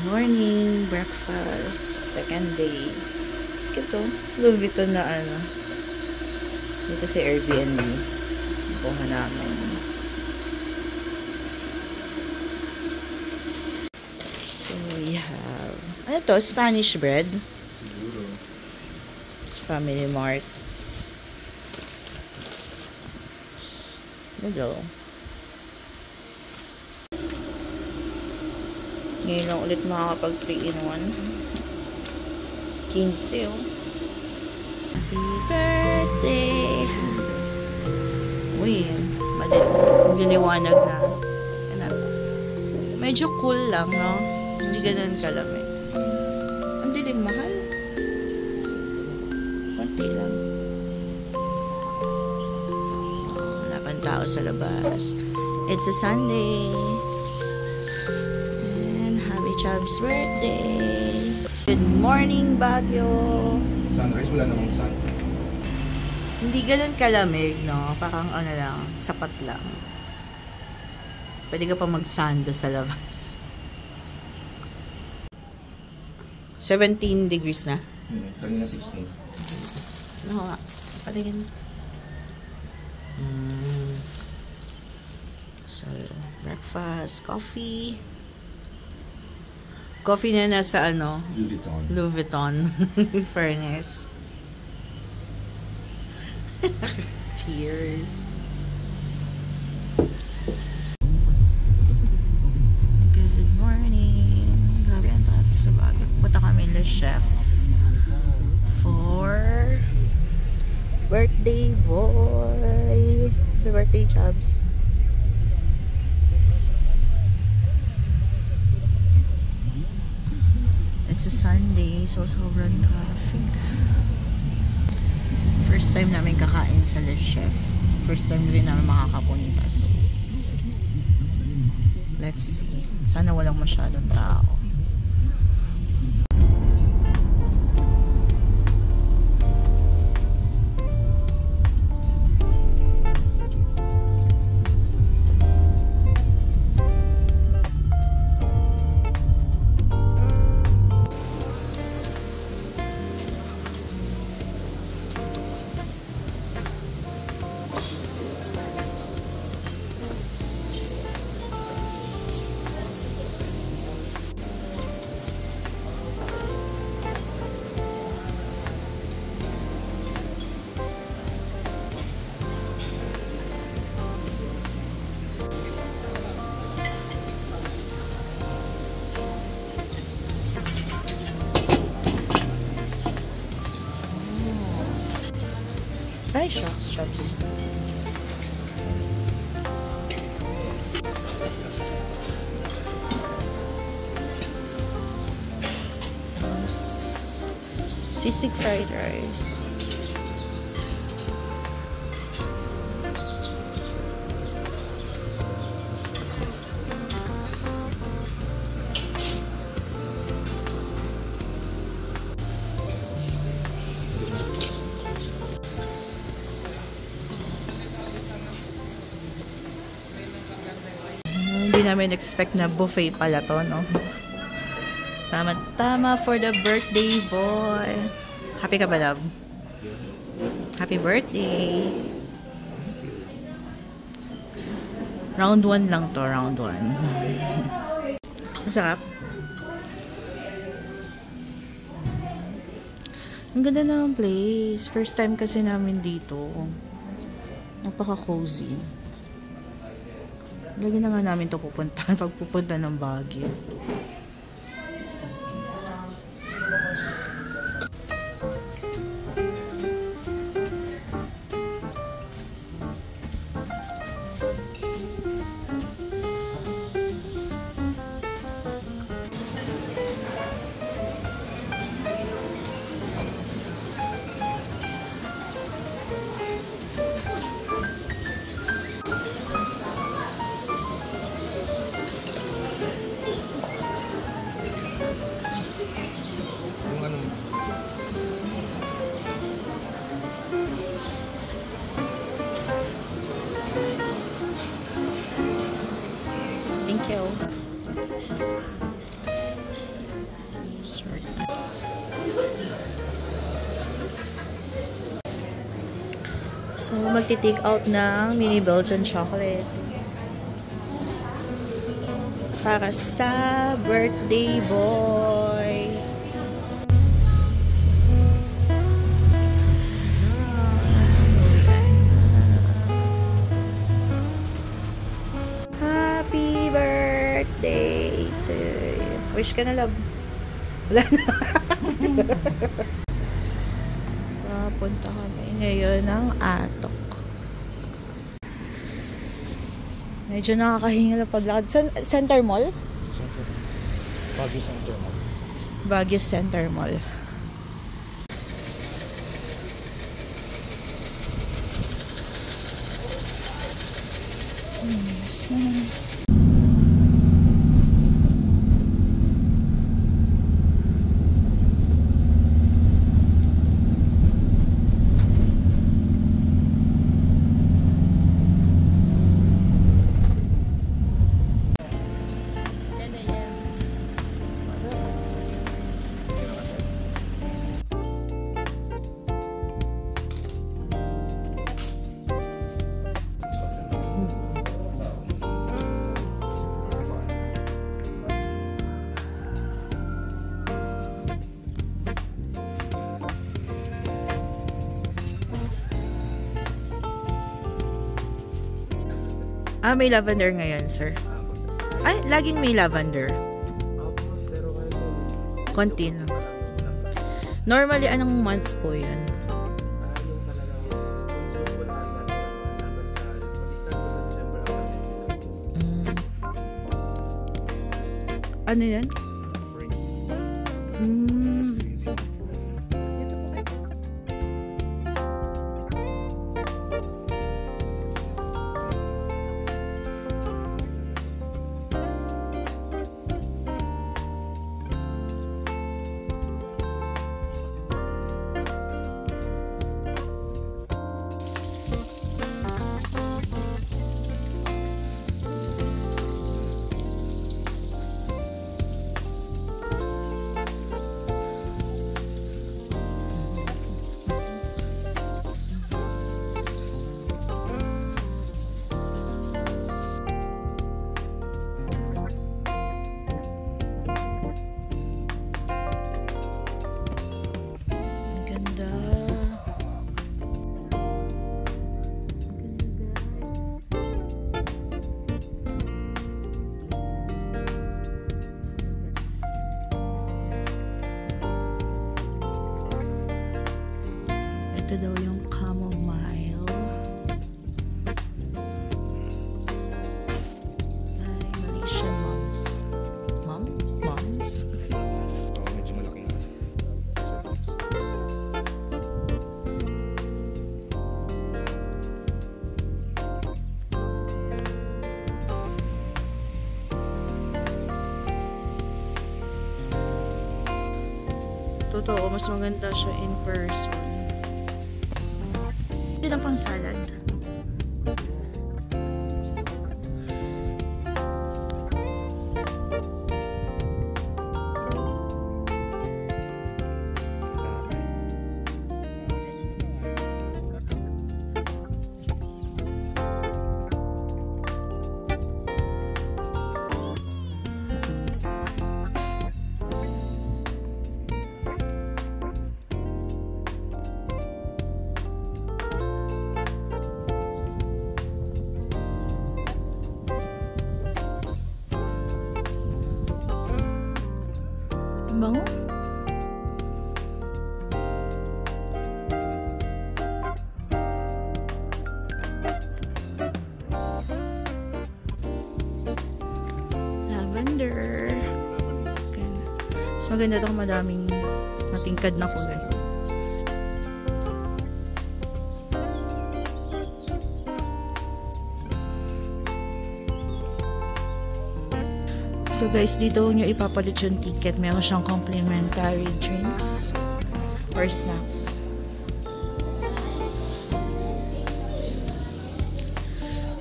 Morning, breakfast, second day. Ito, Louis Vuitton na ano. Dito sa Airbnb. Kuha namin. So, we have, ano to? Spanish bread. Family Mart. Hello. Ngayon lang ulit makakapag 3-in-1. 15. Happy birthday! Uy, diliwanag na. Medyo cool lang, no? Hindi ganun kalamig. Ang dilim, mahal. Konti lang. Wala pang tao sa labas. It's a Sunday. Chubb's birthday. Good morning, Baguio. Sunrise, wala namang sun. Hindi ganun kalamig, no? Parang ano lang, sapat lang. Pwede ka pa magsando sa labas. 17 degrees na. Kanina 16. No, patingin. So, breakfast, coffee. Coffee na nasa ano? Louis Vuitton. Louis Vuitton. Fairness. Cheers. Good morning. Grabe ang traffic sa Baguio. Punta kami Le Chef for birthday boy. Happy birthday, Chubbs. It's a Sunday, so sobrang traffic. First time namin kakain sa Le Chef. First time rin namin makakapunta. So, let's see. Sana walang masyadong tao. Ay, shucks, Chubbs. Sisig fried rice. Hindi namin expect na buffet pala to, no? Tama for the birthday boy. Happy ka ba, love? Happy birthday. Round 1 lang to, round 1. Masarap. Ang ganda ng place. First time kasi namin dito. Napaka-cozy. Lagi na nga namin to pupuntahan pag pupunta ng Baguio. So, magti-take out ng mini Belgian chocolate. Para sa birthday boy. Happy birthday to you. Wish ka na, love. Wala na. Punta kami ngayon ng Atok. Medyo nakakahinga na paglakad. Center Mall? Baguio Center Mall. Baguio Center Mall. May lavender ngayon, sir. Ay, laging may lavender. Konti lang. Normally, anong month po yun? Ano yan? Ito daw yung chamomile. Ay, Malaysian moms. Moms? Medyo malaki nga. Totoo, mas maganda siya in person. Hindi lang pang salad. Bango? Lavender. Mas maganda itong madaming matingkad na kulay. So guys, dito nyo ipapalit yung ticket. Meron siyang complimentary drinks or snacks.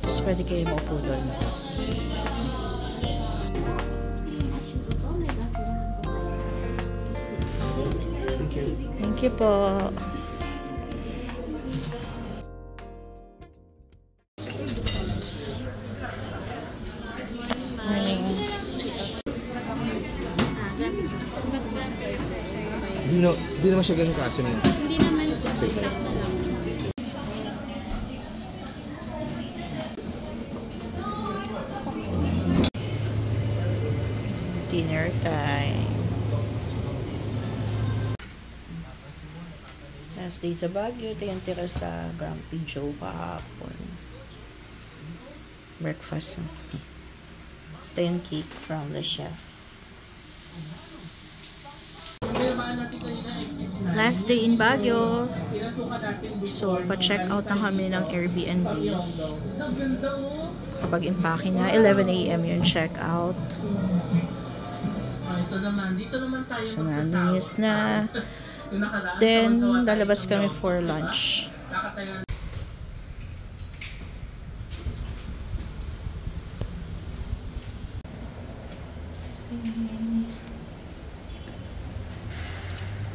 Tapos pwede kayo maupo doon. Thank you po. Hindi naman siya ganun kasi mo. Hindi naman po sakto lang. Dinner time. Last day sa Baguio. Ito yung tira sa Grumpy Joe kahapon. Breakfast. Ito yung cake from the chef. Last day in Baguio. So, pa-check out na kami ng Airbnb. Kapag impake na, 11 AM yung check out. So, nalinis na. Then, lalabas kami for lunch.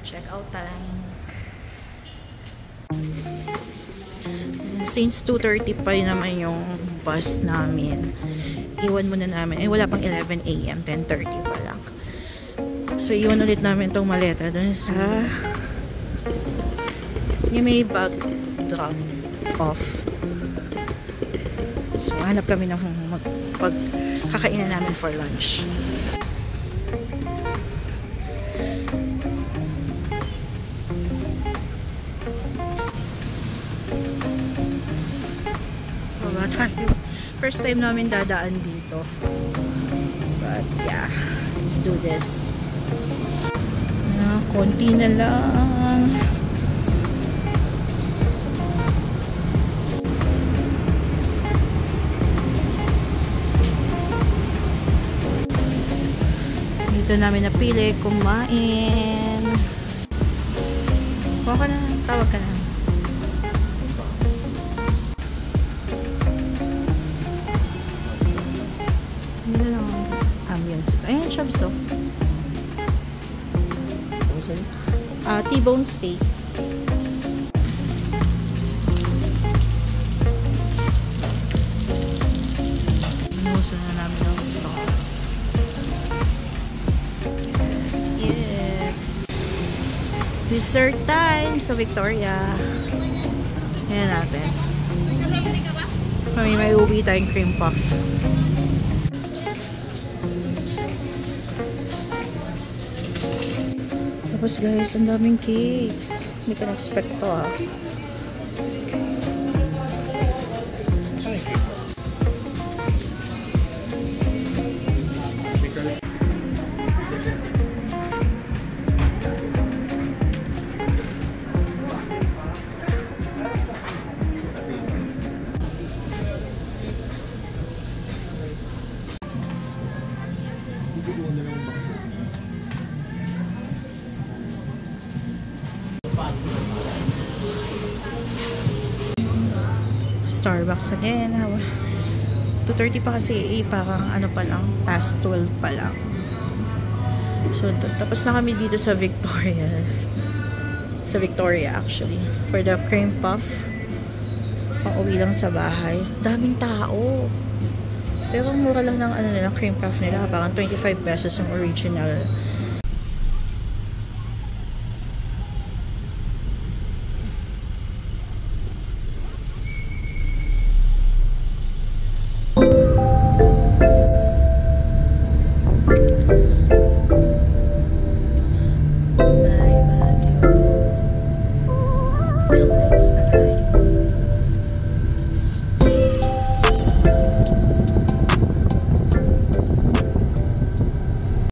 Check out time. Since 2:30 pa yun naman yung bus namin, iwan muna namin. Wala pang 11 AM, 10:30 pa lang. So, iwan ulit namin tong maleta dun sa yung may bag drop off. So, hanap kami ng pagkakainan namin for lunch. First time namin dadaan dito. But yeah, let's do this. Konti na lang. Dito namin napili kumain. Kuha ka na, tawag ka na. Ambience. Ayan, Shabso. T-bone steak. Gusto na namin ng sauce. Let's eat. Dessert time sa Victoria. Ayan natin. May ubi tayong cream puff. Tapos guys, ang daming cakes. Hindi ko na-expect to Starbucks again. 2:30 pa kasi parang ano pa lang, past 12 pa lang. So, tapos na kami dito sa Victoria's. Sa Victoria actually. For the cream puff. Pang-uwi lang sa bahay. Daming tao. Pero mura lang ng ano nila, cream puff nila. Parang 25 pesos ang original